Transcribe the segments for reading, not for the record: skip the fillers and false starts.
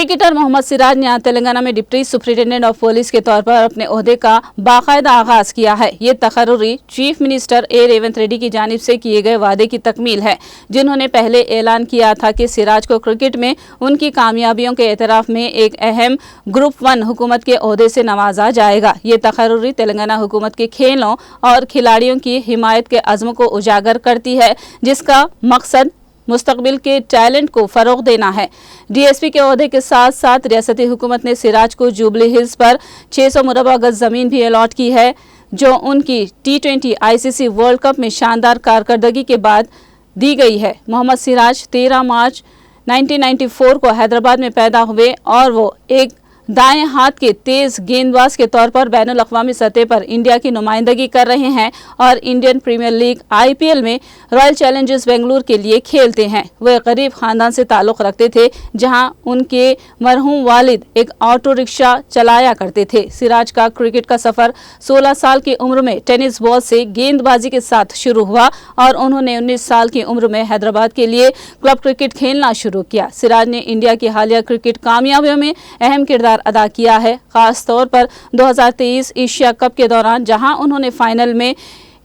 Cricketer Mohammad Siraj ने आज तेलंगाना में डिप्टी सुप्रिंटेंडेंट ऑफ पुलिस के तौर पर अपने ओहदे का बाकायदा आगाज किया है। ये तकर्रुरी chief minister A Revanth Reddy की जानिब से किए गए वादे की तकमील है, जिन्होंने पहले ऐलान किया था कि सिराज को क्रिकेट में उनकी कामयाबियों के एतराफ में एक अहम ग्रुप 1 हुकूमत के ओहदे से नवाजा जाएगा। ये तकर्रुरी तेलंगाना हुकूमत के खेलों और खिलाड़ियों की हिमायत के अज़्म को उजागर करती है, जिसका मकसद मुस्तकबिल के टैलेंट को फरोग देना है। डीएसपी के ओहदे के साथ साथ रियासती हुकूमत ने सिराज को जुबली हिल्स पर 600 मुरबा गज जमीन भी अलॉट की है, जो उनकी T20 ICC वर्ल्ड कप में शानदार कारकर्दगी के बाद दी गई है। मोहम्मद सिराज 13 मार्च 1994 को हैदराबाद में पैदा हुए और वो एक दाएं हाथ के तेज गेंदबाज के तौर पर बैनुल अक़वामी सतह पर इंडिया की नुमाइंदगी कर रहे हैं और इंडियन प्रीमियर लीग IPL में रॉयल चैलेंजर्स बेंगलुरु के लिए खेलते हैं। वे गरीब खानदान से ताल्लुक़ रखते थे, जहां उनके मरहूम वालिद एक ऑटो रिक्शा चलाया करते थे। सिराज का क्रिकेट का सफ़र 16 साल की उम्र में टेनिस बॉल से गेंदबाजी के साथ शुरू हुआ और उन्होंने 19 साल की उम्र में हैदराबाद के लिए क्लब क्रिकेट खेलना शुरू किया। सिराज ने इंडिया की हालिया क्रिकेट कामयाबियों में अहम किरदार अदा किया है, खास तौर पर 2023 एशिया कप के दौरान, जहां उन्होंने फाइनल में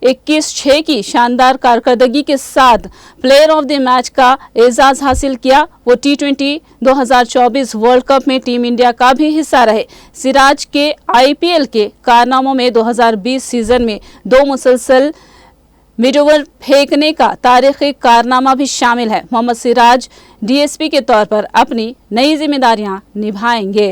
21-6 की शानदार कारकर्दगी के साथ प्लेयर ऑफ द मैच का एजाज हासिल किया। वो T20 2024 वर्ल्ड कप में टीम इंडिया का भी हिस्सा रहे। सिराज के IPL के कारनामों में 2020 सीजन में 2 मुसलसल मिड ओवर फेंकने का तारीखी कारनामा भी शामिल है। मोहम्मद सिराज DSP के तौर पर अपनी नई जिम्मेदारियां निभाएंगे।